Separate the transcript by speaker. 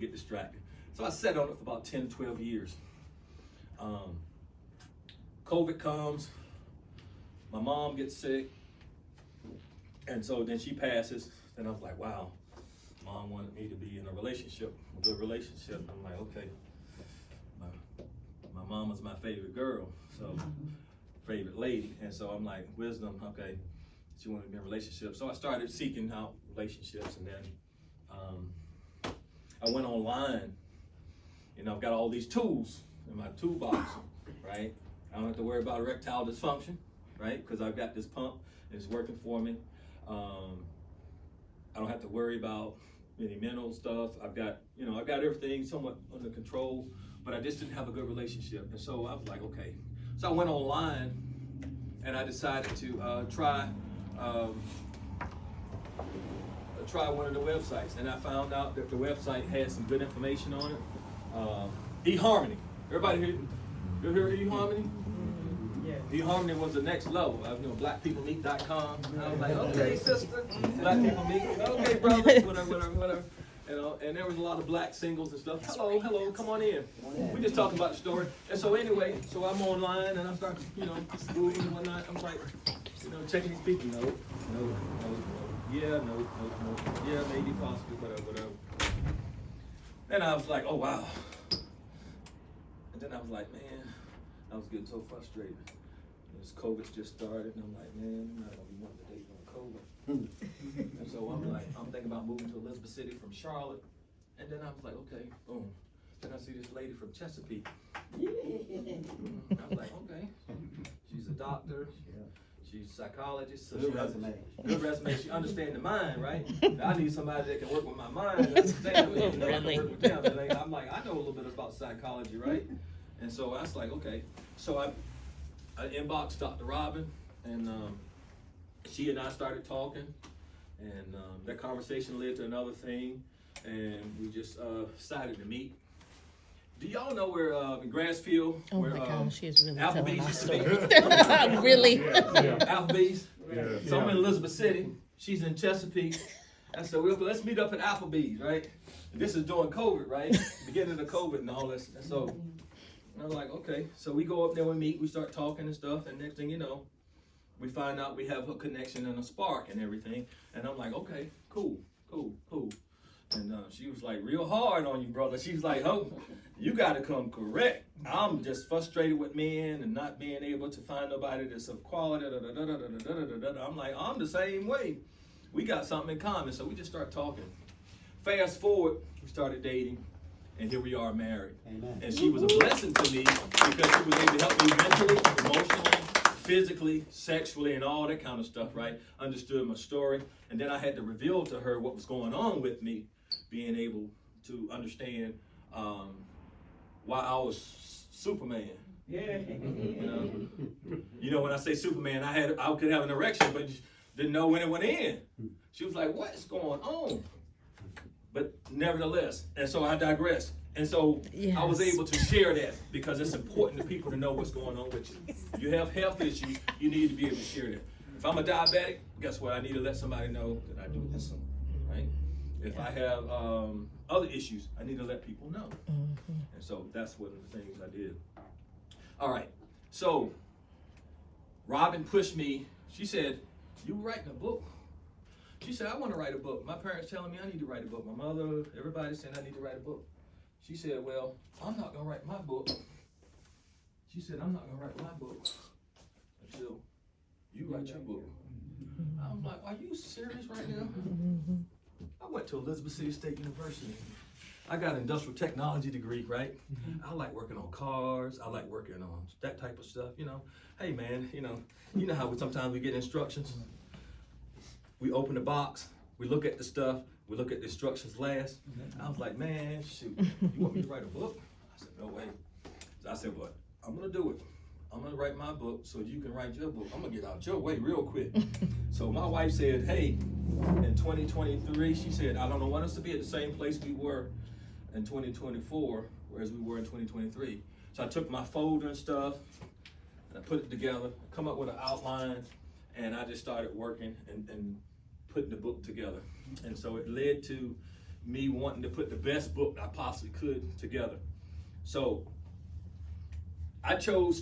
Speaker 1: get distracted. So I sat on it for about 10 to 12 years. COVID comes, my mom gets sick, and so then she passes, and I was like, wow, mom wanted me to be in a relationship, a good relationship. I'm like, okay, my mama's my favorite girl, so favorite lady, and so I'm like, wisdom, okay, she wanted to be in a relationship. So I started seeking out relationships, and then I went online. You know, I've got all these tools in my toolbox, right? I don't have to worry about erectile dysfunction, right? Because I've got this pump and it's working for me. I don't have to worry about any mental stuff. I've got everything somewhat under control, but I just didn't have a good relationship. And so I was like, okay. So I went online and I decided to try one of the websites, and I found out that the website had some good information on it. eHarmony. Everybody you heard eHarmony?
Speaker 2: Yeah.
Speaker 1: eHarmony was the next level. blackpeoplemeet.com. I was like, okay, sister, black people meet. Okay, brother, whatever. You know, and there was a lot of black singles and stuff. Hello, come on in. We just talking about the story. And so anyway, so I'm online and I start, Googling and whatnot. I'm like, checking these people. No. Yeah, no. Yeah, maybe, possibly, whatever. Then I was like, oh wow. And then I was like, man, I was getting so frustrated. This COVID just started, and I'm like, man, I'm not gonna be wanting to date on COVID. And so I'm thinking about moving to Elizabeth City from Charlotte. And then I was like, okay, boom. Then I see this lady from Chesapeake. I was like, okay. She's a doctor. She's a psychologist. So
Speaker 3: Good resume.
Speaker 1: Good resume. She understands the mind, right? I need somebody that can work with my mind. Understand me,
Speaker 4: Really?
Speaker 1: work with them. And I'm like, I know a little bit about psychology, right? And so I was like, okay. So I inboxed Dr. Robin, and she and I started talking, and that conversation led to another thing, and we just decided to meet. Do y'all know where in Grassfield,
Speaker 4: Oh
Speaker 1: where
Speaker 4: my gosh, she is really telling
Speaker 1: Applebee's
Speaker 4: my
Speaker 1: used to be?
Speaker 4: story. Really?
Speaker 1: Applebee's.
Speaker 3: Yeah.
Speaker 1: So I'm in Elizabeth City. She's in Chesapeake. I said, well, let's meet up at Applebee's, right? And this is during COVID, right? Beginning of COVID and all this. And so I was like, okay. So we go up there, we meet, we start talking and stuff, and next thing you know, we find out we have a connection and a spark and everything. And I'm like, okay, cool. And she was like real hard on you, brother. She was like, oh, you got to come correct. I'm just frustrated with men and not being able to find nobody that's of quality. I'm like, I'm the same way. We got something in common. So we just start talking. Fast forward, we started dating, and here we are married.
Speaker 3: Amen.
Speaker 1: And she was a blessing to me because she was able to help me mentally, emotionally, physically, sexually, and all that kind of stuff, right? Understood my story. And then I had to reveal to her what was going on with me, being able to understand why I was Superman.
Speaker 2: Yeah.
Speaker 1: You know, when I say Superman, I could have an erection, but didn't know when it went in. She was like, "What's going on?" But nevertheless, and so I digress. And so I was able to share that because it's important to people to know what's going on with you. You have health issues, you need to be able to share that. If I'm a diabetic, guess what? I need to let somebody know that I do this, right? If I have other issues, I need to let people know. And so that's one of the things I did. All right, so Robin pushed me. She said, you writing a book? She said, I want to write a book. My parents telling me I need to write a book. My mother, everybody saying I need to write a book. She said, well, I'm not going to write my book. She said, I'm not going to write my book until you write your book. I'm like, are you serious right now? I went to Elizabeth City State University. I got an industrial technology degree, right? I like working on cars. I like working on that type of stuff, Hey, man, you know how sometimes we get instructions. We open the box, we look at the stuff, we look at the instructions last. I was like, man, shoot, you want me to write a book? I said, no way. So I said, what? I'm gonna do it. I'm gonna write my book so you can write your book. I'm gonna get out your way real quick. So my wife said, hey, in 2023, she said, I don't want us to be at the same place we were in 2024, whereas we were in 2023. So I took my folder and stuff, and I put it together, come up with an outline, and I just started working and putting the book together. And so it led to me wanting to put the best book I possibly could together. So I chose